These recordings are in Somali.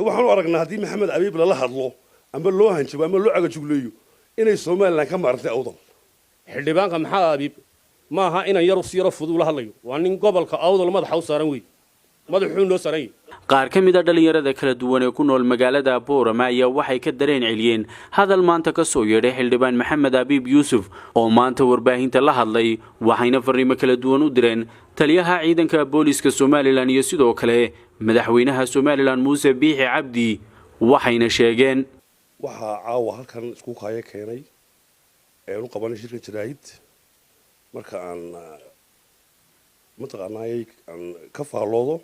waxaan u aragnaa haddii maxamed abiib lala hadlo ama loo hanjabo ama loo cagajugleeyo inay Soomaaliland ka maartay awdal xildhibaanka maxaa abiib maaha inaan yar u siiro fudud la hadlayo waa nin gobolka awdal madaxa u saaran weey madaxu noo saray qaar ka mid ah dhalinyarada kala duwan ee ku nool magaalada Boorama ayaa waxay ka dareen celiyeen hadal maanta ka soo yeedhay xildhibaan Maxamed Abiib Yuusuf oo maanta warbaahinta la hadlay waxayna fariimo kala duwan u direen taliyaha ciidanka booliska Soomaaliland iyo sidoo kale madaxweynaha Soomaaliland Muuse Biixi Cabdi waxayna sheegeen waxa caawa halkan isku kaaya keenay ee uu qabanay shirka jiraayid marka aan mataqaanay ka faaloodo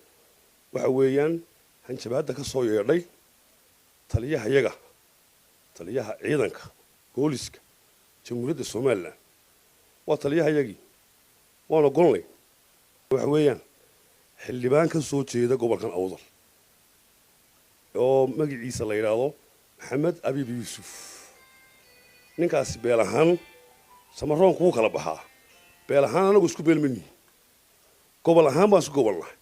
waxa weeyaan hanjabaada ka soo yeedhay taliyaha ciidanka booliska jamhuuriyadda Soomaaliland waa taliyahayagii waana golnay waxa weeyaan xildhibaan ka soo jeeda gobolkan awdal oo magaciisa la yiraahdo Maxamed Abiib Yuusuf ninkaasi beel ahaan samaroon ku kala baxaa beel ahaan anagu isku beelmani gobol ahaan baan isku gobolnahay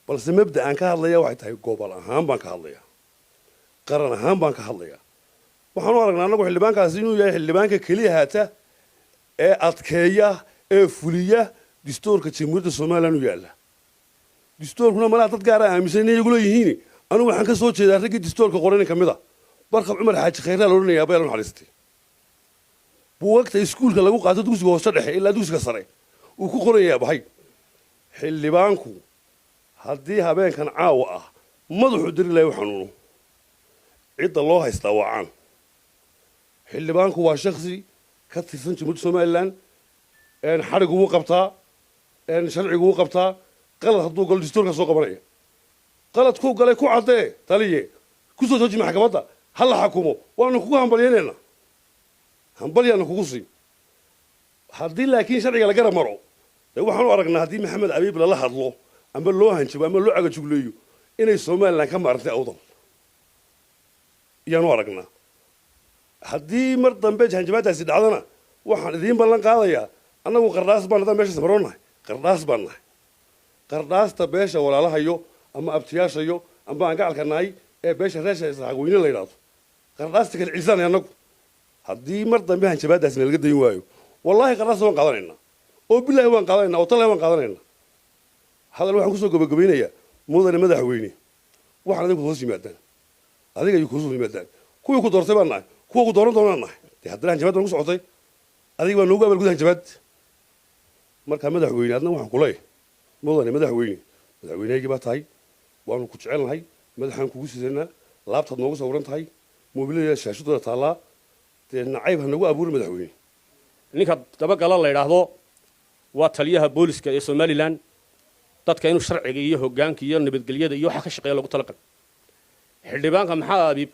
balse mabda aan ka hadlaya waxay tahay gobol ahaan baan ka hadlaya qaran ahaan baan ka hadlaya waxaan u aragnaa anagu xildhibaankaasi inuu yahay xildhibaanka kaliya haata ee adkeeya ee fuliya dastuurka jamhuuriyadda Soomaaliland u yaala dastuurkuna malaha dad gaar ah aaminsan inay iyagu leeyihiin anigu waxaan ka soo jeedaa ragii dastuurka qoran kamid ah barka Cumar Xaaji Khayra la oranayaa beel naxariistay buugta iskuulka lagu qaato dugsiga hoose dhexe ilaa dugsiga sare uu ku qorayaa bahay xildhibaanku haddii habeenkan caawa ah madaxu diri lahayo xanuuno cidda loo haystaa waa caan xildhibaanku waa shakhsi ka tirsan jamhuuriyadda Soomaaliland xarigu wuu qabtaa sharcigu wuu qabtaa qalad hadduu galo dastuurka soo qabanaya qaladku galay ku cadee taliye ku soo jooji maxkamadda hal xakumo waanu kugu hambalyeynayna hambalyaana kugu sii haddii laakiin sharciga la garab maro waxaan u aragnaa haddii Maxamed Abiib lala hadlo ama loo hanjabo ama loo cagajugleeyo inay Soomaaliland ka maartay awdal iyaan u aragnaa haddii mar dambe hanjabaadaasi dhacdana waxaan idiin ballan qaadayaa annagu qardhaas baan nahay meesha samaroonahay qardhaas baan nahay qardhaasta beesha walaalahayo ama abtiyaashayo ama aan gacalka nahay ee beesha reesha isxaqweyne la yiraahdo qardhaasta kala ciisanay annagu haddii mar dambe hanjabaadaasi laga dayn waayo wallahi qardhaas waan qaadanayna oo billahi waan qaadanayna oo talay waan qaadanayna hadal waxaan ku soo gabagabeynayaa mudane madaxweyne waxaan adigu hoos yimaadaan adiga iyo kuusu yimaadaan kuwii ku doortay baan nahay kuwa ku dooran doonaan nahay haddana hanjabaad ku socotay adiga baa noogu abal gudaha hanjabaad marka madaxweyne adna waxaan ku leeyahay mudane madaxweyneygi baa tahay waanu ku jecelnahay madaxaan kugu sidanaa laabtaad noogu sawiran tahay moobilada shaashadooda taallaa dee nacayb ha nagu abuuri madaxweyne ninka dabagala la yidhaahdo waa taliyaha booliska ee Soomaaliland dadka inuu sharciga iyo hoggaanka iyo nabadgelyada iyo waxa ka shaqeeya lagu talagalay xildhibaanka maxaa abiib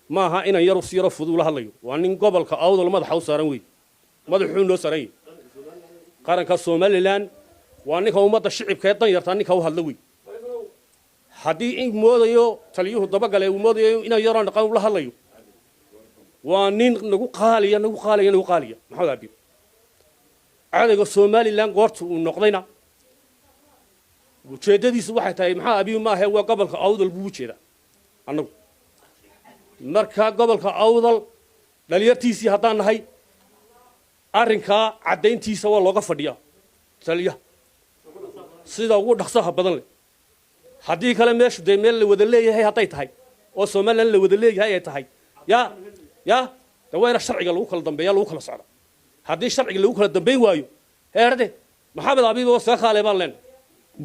maaha inaan yar u siiro fudud la hadlayo waa nin gobolka awdal madaxa u saaran weey madaxu noo saray qaranka Soomaaliland waa ninka ummadda shicibka ee dan yarta ninka u hadla weey haddii in moodayo taliyuhu dabagalay uu moodayo inaan yar dhaqan la hadlayo waa nin nagu qaaliya maxaa abiib عادة Soomaaliland قرط ونقضينا وجددي سواحة تاي محا أبي ما هو قبل كأوضل بوجهه أنا مركا قبل كأوضل لليرتيسي هتان هاي أرنكا عدين تيسا والله قفديا سليا سيدا وود خصها بدل هدي كلام مش دميل اللي ودليه هي هتايت هاي وسومالن اللي ودليه هي هاي يا دوير الشرع قالوا كل ضمبيا لو كل صعب haddii sharciga lagu kala dambeyn waayo heerde Maxamed Abiib oo sax xaalay baan leen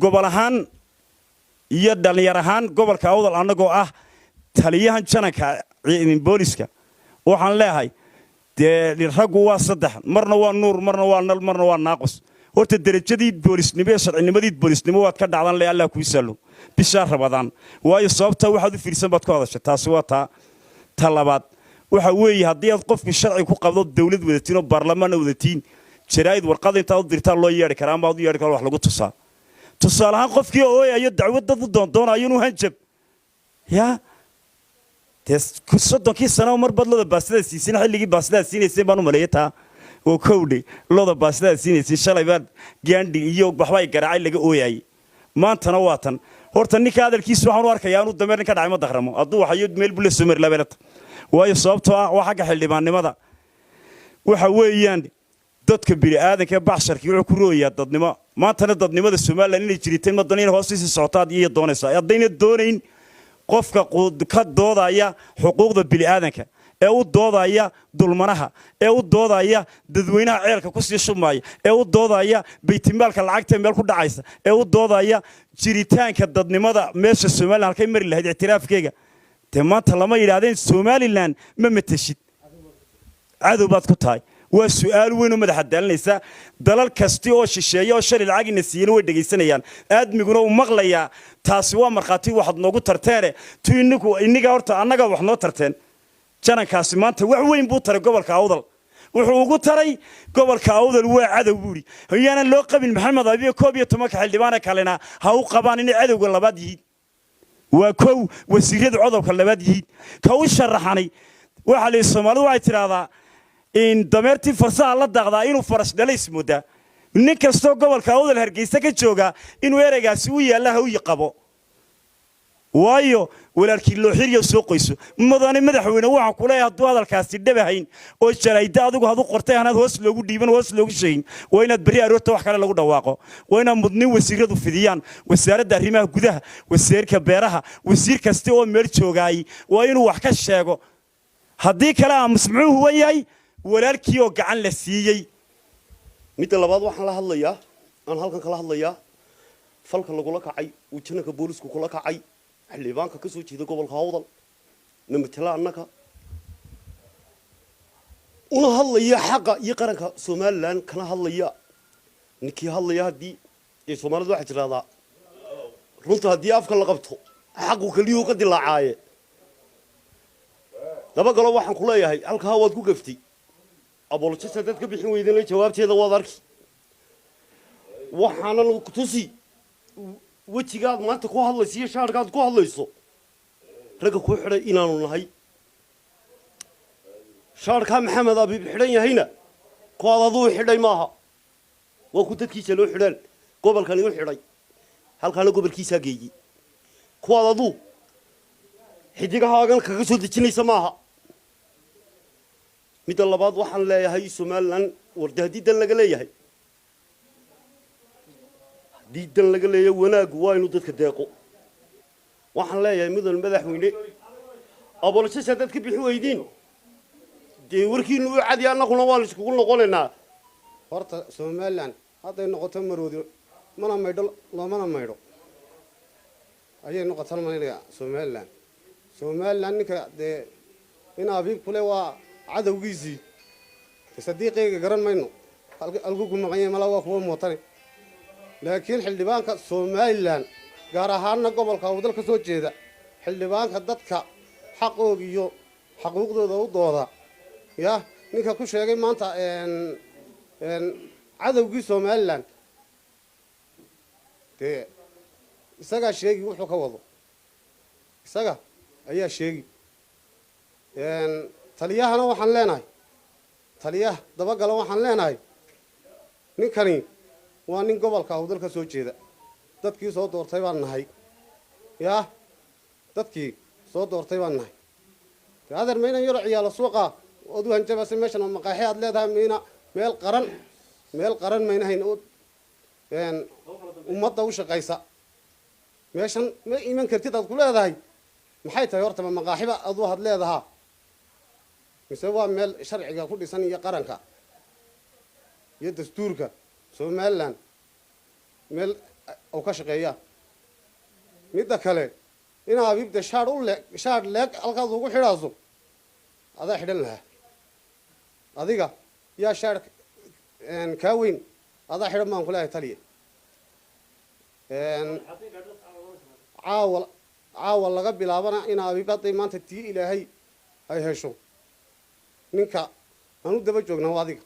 gobol ahaan iyo dhalinyar ahaan gobolka awdal anagoo ah taliyahan janaka ciidan booliska waxaan leeyahay raggu waa saddex marna waa nuur marna waa nal marna waa naaqus horta darajadii boolisnimo ee sharcinimadii boolisnimo waad ka dhacdan leeyahay Allah ku salo bisha Ramadaan waayo sababta waxaad u fiirsan baad ku hadashay taasi waa ta labaad waxa weeye haddii aad qofkii sharci ku qabdo dawlad wadatiin oo baarlamaan wadatiin jaraa'id warqad inta u dirtaa loo yeeri karaa ama u yeeri karo wax lagu tusaalahan qofkii oo ay dacwad dad doonayo inuu hanjab ya sodonkii sano mar badlada baasida siisin xilligii baasida siinaysan baan u maleeyaa oo kowdhi looda baasida siinaysan shalay baan gaandhi iyo waxba ay garaacay laga ooyay maantana waatan horta ninka hadalkiisa waxaan u arkayaa inuu dameer ninka dhacay ma dakramo hadduu waxayo meel bule soomar labeelata waayo sababtoo ah waa xagga xildhibaannimada waxa weeyaan dadka bini'aadanka baxsharkii wuxuu ku rooyaa dadnimo maantana dadnimada Soomaaliland inay jiriteen madaniin hoostiisa socotaad iyo doonaysa haddayna doonayn qofka ka doodaya xuquuqda bini'aadanka ee u doodaya dulmanaha ee u doodaya dadweynaha ceelka ku sii shumaya ee u doodaya baytimaalka lacagta meel ku dhacaysa ee u doodaya jiritaanka dadnimada meesha Soomaaliland halkay mari lahayd ictiraafkeega te maanta lama yiraahdeen Soomaaliland ma matashid cadow baad ku tahay waa su'aal weyn oo madax daalinaysa dalal kasta oo shisheeyo oo shari lacagina siiyeen way dhageysanayaan aadmiguna uu maqlayaa taasi waa marxaati waxad noogu tarteene iniga horta annaga wax noo tarteen janankaasi maanta wax weyn buu taray gobolka Awdal wuxuu ugu taray gobolka Awdal waa cadow buuri hayana loo qabin Maxamed Abiy 11 xildhibaan kalena ha u qabaan in cadowga labaad yihiin waa kow wasiirada codobka labaad yihiin ka u sharaxanay waxa la Soomaalidu waxay tiraahdaa in dameertii farsaha la daaqdaa inuu faras dhalays moodaa nin kastoo gobolka Awdal Hargeysa ka jooga inuu ereygaasi u yaalaha u yaqabo waayo walaalkii loo xiriyo soo qoyso mudane madaxweyne waxa ku leeyahay hadduu hadalkaasi dhabahayn oo jarayda adigu hadu qortay anaad hoos loogu dhiiban hoos loogu sheegin waa inaad bari aroorta wax kale lagu dhawaaqo waa inaad mudnin wasiiradu fidiyaan wasaaradda arrimaha gudaha wasiirka beeraha wasiir kasta oo meel joogay waa inuu wax ka sheego haddii kale aan masmuuhu wayahay walaalkii oo gacan la siiyay midda labaad waxaan la hadlayaa aan halkan kala hadlayaa falka lagula kacay uu janaka boolisku kula kacay xildhibaanka ka soo jeeda gobolka Awdal namatala annaka una hadlaya xaqa iyo qaranka Soomaaliland kana hadlaya ninkii hadlaya hadii ee Soomaalidu waxa jiraada runta hadii afka la qabto xaqu kaliyo ka dilaacaye daba galo waxaan ku leeyahay halka waad ku gaftay abolojista dadka bixin weydeen jawaabteeda waad arki waxaana ku tusi wajigaad maanta ku hadlayso shaarkaad ku hadlayso raga ku xidhay inaanu nahay shaarka Maxamed Abiy xidhan yahayna koodadu xidhay maaha waa ku dadkiisa loo xidhan gobolkan uu xidhay halkaana gobolkiisa geeyay koodadu xidigahaagan kaga soo dejinaysa maaha mid labaad waxaan leeyahay Soomaaliland wardaadidan laga leeyahay diidan laga leeyahay wanaag waa inuu dadka deeqo waxaan leeyahay mudan madaxweyne abolojista dadka bixi weydiin dee warkiinu u cadi annaguna waan iskugu noqonaynaa horta Soomaaliland hadday noqoto maroodi mana maydho loomana maydho ayay noqotaan manaya Soomaaliland ninka dee in Abiy kule waa cadawgiisii sadiiqayga garan mayno algu maqayay mala waa kuwa mootane laakiin xildhibaanka Soomaaliland gaar ahaan gobolka Awdal ka soo jeeda xildhibaanka dadka xaqooda iyo xuquuqdooda u dooda ya ninka ku sheegay maanta cadawgii Soomaaliland dee isaga sheegi wuxuu ka wado isaga ayaa sheegi taliyahana waxaan leenahay taliyaha daba galo waxaan leenahay ninkani waa nin gobolka Awdal ka soo jeeda dadkii soo doortay baan nahay ya dadkii soo doortay baan nahay adeer meena yaro ciyaalo suuqa oo du hanjabase meeshan maqaaxi aad leedahay meena meel qaran meena hayn oo ummadda u shaqaysa meeshan ma iman kartid aad ku leedahay maxay tahay horta maqaaxiba aad had leedahay mise waa meel sharciga ku dhisan iyo qaranka iyo dastuurka Soomaaliland meel oo ka shaqeeya midda kale in Abiy de shaar leeg halkaas ugu xidhaaso adaa xidhan lahaa adiga yaa shaar ka weyn adaa xidhan baan ku leeyahay taliye caawa laga bilaabana in Abiy baday maanta tii Ilaahay ay hesho ninka aanu daba joognaa adiga